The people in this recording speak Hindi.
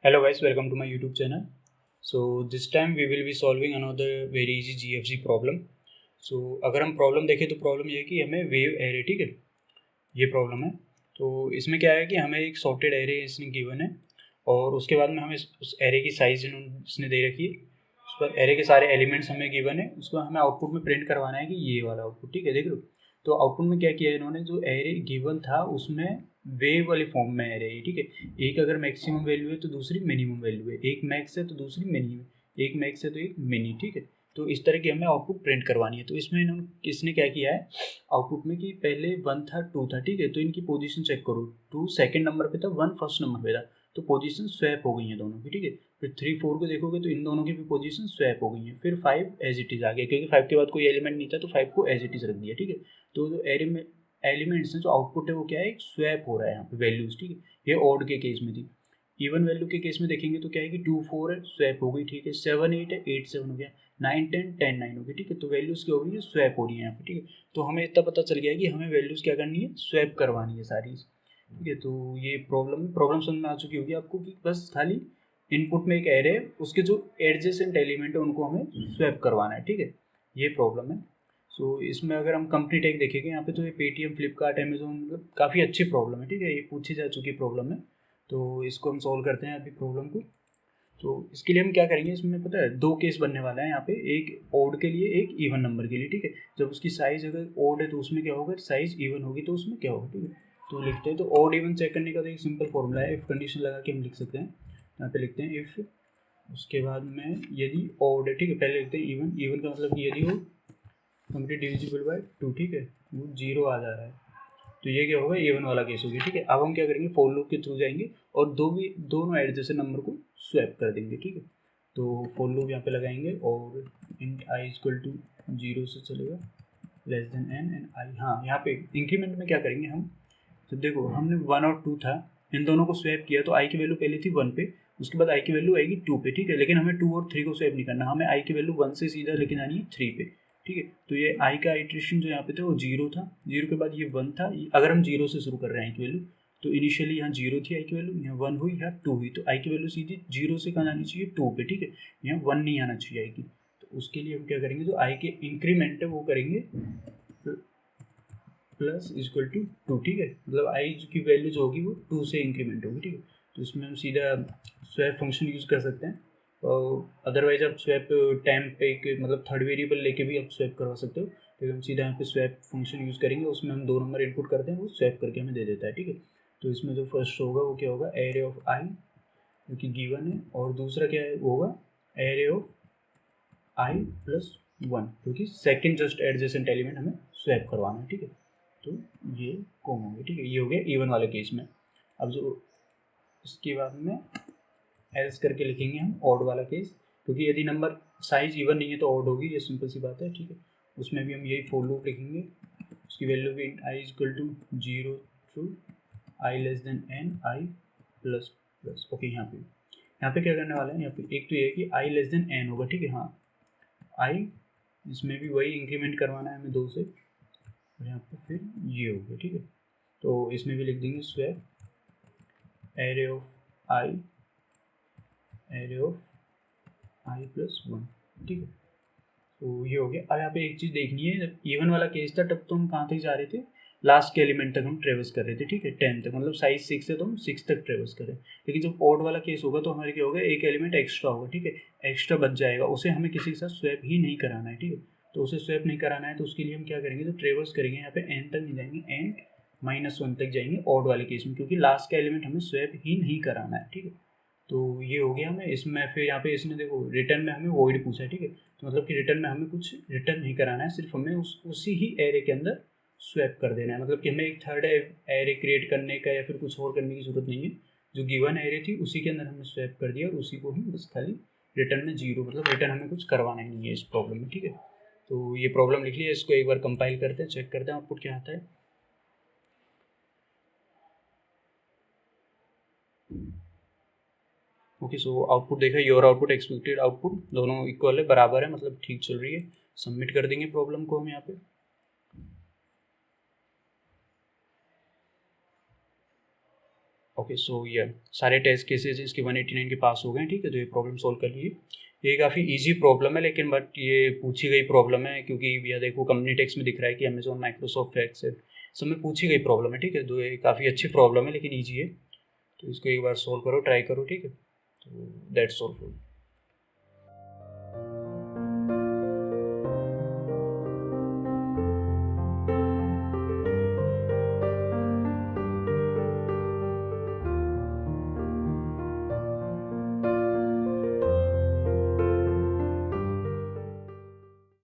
Hello guys, welcome to my YouTube channel. So this time we will be solving another very easy GFG problem. So अगर हम प्रॉब्लम देखें तो प्रॉब्लम ये है कि हमें वेव एरे, ठीक है, ये प्रॉब्लम है। तो इसमें क्या है कि हमें एक सॉर्टेड एरे इसने गिवन है और उसके बाद में हमें उस एरे की साइज इसने दे रखी है। उस पर एरे के सारे एलिमेंट्स हमें गिवन है, उसको हमें आउटपुट में प्रिंट करवाना है कि ये वाला आउटपुट, ठीक है। देख लो, तो आउटपुट में क्या किया है इन्होंने, जो एरे गिवन था उसमें वेव वाले फॉर्म में एरे है, ठीक है। एक अगर मैक्सिमम वैल्यू है तो दूसरी मिनिमम वैल्यू है, एक मैक्स है तो दूसरी मिनी है, एक मैक्स है तो एक मिनी, ठीक है। तो इस तरह की हमें आउटपुट प्रिंट करवानी है। तो इसमें इन्होंने किसने क्या किया है आउटपुट में कि पहले 1 था 2 था, ठीक है। तो इनकी पोजीशन चेक करो, 2 सेकंड नंबर पे था, 1 फर्स्ट नंबर पे था, तो पोजीशन स्वैप हो गई है दोनों की, ठीक है। फिर 3 4 को देखोगे तो इन दोनों की भी पोजीशन स्वैप हो गई है। फिर 5 एज इट इज आ गया, क्योंकि 5 के बाद कोई एलिमेंट नहीं था तो 5 को एज इट इज रख दिया, ठीक है। तो जो एरे में एलिमेंट्स हैं, जो आउटपुट है वो क्या है, एक स्वैप हो रहा है यहाँ पे वैल्यूज, ठीक है। ये ऑड के केस में थी। इवन वैल्यू के केस में देखेंगे तो क्या है कि 2 4 है, स्वैप हो गई, ठीक है। 7 8 है, 8 7 हो गया, 9 10 10 9 हो गई, ठीक है। तो वैल्यूज क्या हो रही है, स्वैप हो रही है यहाँ पे, ठीक है। तो हमें इतना पता चल गया है कि हमें वैल्यूज क्या करनी है, स्वैप करवानी है सारी, ठीक है। तो ये प्रॉब्लम समझ में आ चुकी होगी आपको कि बस खाली इनपुट में एक एरे है, उसके जो एडजेसेंट एलिमेंट है उनको हमें स्वैप करवाना है, ठीक है। ये प्रॉब्लम है। सो इसमें अगर हम कंपनी टैग देखेंगे यहाँ पे, तो ये पेटीएम, फ्लिपकार्ट, अमेजोन, मतलब काफ़ी अच्छी प्रॉब्लम है, ठीक है। ये पूछी जा चुकी प्रॉब्लम है। तो इसको हम सॉल्व करते हैं अभी प्रॉब्लम को। तो इसके लिए हम क्या करेंगे, इसमें पता है 2 केस बनने वाला है यहाँ पे, एक ओड के लिए, एक इवन नंबर के लिए, ठीक है। जब उसकी साइज अगर ओड है तो उसमें क्या होगा, साइज इवन होगी तो उसमें क्या होगा, ठीक है। तो लिखते हैं, तो ओड इवन चेक करने का तो एक सिंपल फॉर्मूला है, इफ कंडीशन लगा के हम लिख सकते हैं। यहाँ पे लिखते हैं इफ, उसके बाद में यदि ओड है, ठीक है, पहले लिखते हैं इवन। इवन का मतलब कि यदि वो कंप्लीट डिविजिबल बाय 2, ठीक है, वो 0 आ जा रहा है, तो ये क्या होगा, इवन वाला केस हो गया, ठीक है। अब हम क्या करेंगे, फॉर लूप के थ्रू जाएंगे और दोनों एडजेसेंट नंबर को स्वैप कर देंगे, ठीक है। तो फॉर लूप यहाँ पे लगाएंगे और इंट आई इक्वल टू 0 से चलेगा less than N and I. हाँ, यहाँ पे इंक्रीमेंट में क्या करेंगे हम, तो देखो हमने 1 और 2 था, इन दोनों को स्वैप किया तो आई की वैल्यू पहले थी 1 पे, उसके बाद आई की वैल्यू आएगी 2 पे, ठीक है। लेकिन हमें 2 और 3 को स्वैप नहीं करना, हमें आई की वैल्यू 1 से सीधा लेकिन आनी है 3 पे, ठीक है। तो ये आई का आइट्रेशन जो यहाँ पे था वो 0 था, 0 के बाद ये 1 था। अगर हम 0 से शुरू कर रहे हैं आई की वैल्यू, तो इनिशियली यहाँ 0 थी आई की वैल्यू, यहाँ 1 हुई, यहाँ 2 हुई, तो आई की वैल्यू सीधी 0 से कहाँ आनी चाहिए, 2 पे, ठीक है। यहाँ 1 नहीं आना चाहिए आई की। तो उसके लिए हम क्या करेंगे, जो आई के इंक्रीमेंट है वो करेंगे प्लस इक्वल टू 2, ठीक है। मतलब आई की वैल्यू जो होगी वो 2 से इंक्रीमेंट होगी, ठीक है। तो इसमें हम सीधा स्वैप फंक्शन यूज़ कर सकते हैं, और अदरवाइज आप स्वैप टाइम पे एक मतलब थर्ड वेरिएबल लेके भी आप स्वैप करवा सकते हो। लेकिन हम सीधा यहाँ पे स्वैप फंक्शन यूज़ करेंगे, उसमें हम 2 नंबर इनपुट करते हैं, वो स्वैप करके हमें दे देता है, ठीक है। तो इसमें जो फर्स्ट होगा वो क्या होगा, एरे ऑफ आई जो कि गिवन है, और दूसरा क्या है वो होगा एरे ऑफ आई प्लस 1, क्योंकि सेकेंड जस्ट एडजेसेंट एलिमेंट हमें स्वैप करवाना है, ठीक है। तो ये कॉम हो गया, ठीक है। ये हो गया इवन वाले केस में। अब जो इसके बाद में एल्स करके लिखेंगे हम ऑड वाला केस, क्योंकि यदि नंबर साइज इवन नहीं है तो ऑड होगी, ये सिंपल सी बात है, ठीक है। उसमें भी हम यही फॉर लूप लिखेंगे, उसकी वैल्यू भी i equal to 0 two i less than n i plus plus. Okay, यहाँ पे क्या करने वाला है, यहाँ पे एक तो ये है कि आई लेस देन एन होगा, ठीक है। हाँ, आई, इसमें भी वही इंक्रीमेंट करवाना है हमें 2 से, और यहाँ पे फिर ये हो गया, ठीक है। तो इसमें भी लिख देंगे swap array of I, array of I plus 1, ठीक है। तो ये हो गया। अब यहाँ पे एक चीज़ देखनी है, जब इवन वाला केस था तब तो हम कहाँ तक जा रहे थे, लास्ट के एलिमेंट तक हम ट्रेवर्स कर रहे थे, ठीक है, 10 तक, मतलब साइज 6 है तो हम 6 तक ट्रेवर्स करें। लेकिन जब ऑड वाला केस होगा तो हमारे क्या होगा, एक एलिमेंट एक्स्ट्रा होगा, ठीक है, एक्स्ट्रा बच जाएगा, उसे हमें किसी के साथ स्वैप ही नहीं कराना है, ठीक है। तो उसे स्वैप नहीं कराना है तो उसके लिए हम क्या करेंगे, तो ट्रेवर्स करेंगे, यहाँ पे एन तक नहीं जाएंगे, एन -1 तक जाएंगे ऑड वाले केस में, क्योंकि लास्ट का एलिमेंट हमें स्वैप ही नहीं कराना है, ठीक है। तो ये हो गया हमें इसमें। फिर यहाँ पे इसने देखो रिटर्न में हमें वॉइड पूछा है, ठीक है। तो मतलब कि रिटर्न में हमें कुछ रिटर्न नहीं कराना है, सिर्फ हमें उसी ही एरे के अंदर स्वैप कर देना है। मतलब कि हमें एक थर्ड एरे क्रिएट करने का या फिर कुछ और करने की जरूरत नहीं है, जो गिवन एरे थी उसी के अंदर हमने स्वैप कर दिया और उसी को हम बस खाली रिटर्न में 0, मतलब रिटर्न हमें कुछ करवाना ही नहीं है इस प्रॉब्लम में, ठीक है। तो ये प्रॉब्लम लिख लिया, इसको एक बार कंपाइल करते हैं, चेक करते हैं आउटपुट क्या आता है। ओके, सो आउटपुट देखा, योर आउटपुट एक्सपेक्टेड आउटपुट दोनों इक्वल है, बराबर है, मतलब ठीक चल रही है। सबमिट कर देंगे प्रॉब्लम को हम यहाँ पे। ओके, सो ये सारे टेस्ट केसेज इसके 189 के पास हो गए, ठीक है। तो ये प्रॉब्लम सॉल्व कर लीजिए। ये काफ़ी इजी प्रॉब्लम है, लेकिन बट ये पूछी गई प्रॉब्लम है, क्योंकि यह देखो कंपनी टेक्स्ट में दिख रहा है कि अमेजोन, माइक्रोसॉफ्ट, एक्सेल सब में पूछी गई प्रॉब्लम है, ठीक है। तो ये काफ़ी अच्छी प्रॉब्लम है, लेकिन ईजी है। तो इसको एक बार सॉल्व करो, ट्राई करो, ठीक है। तो दैट्स ऑल फॉर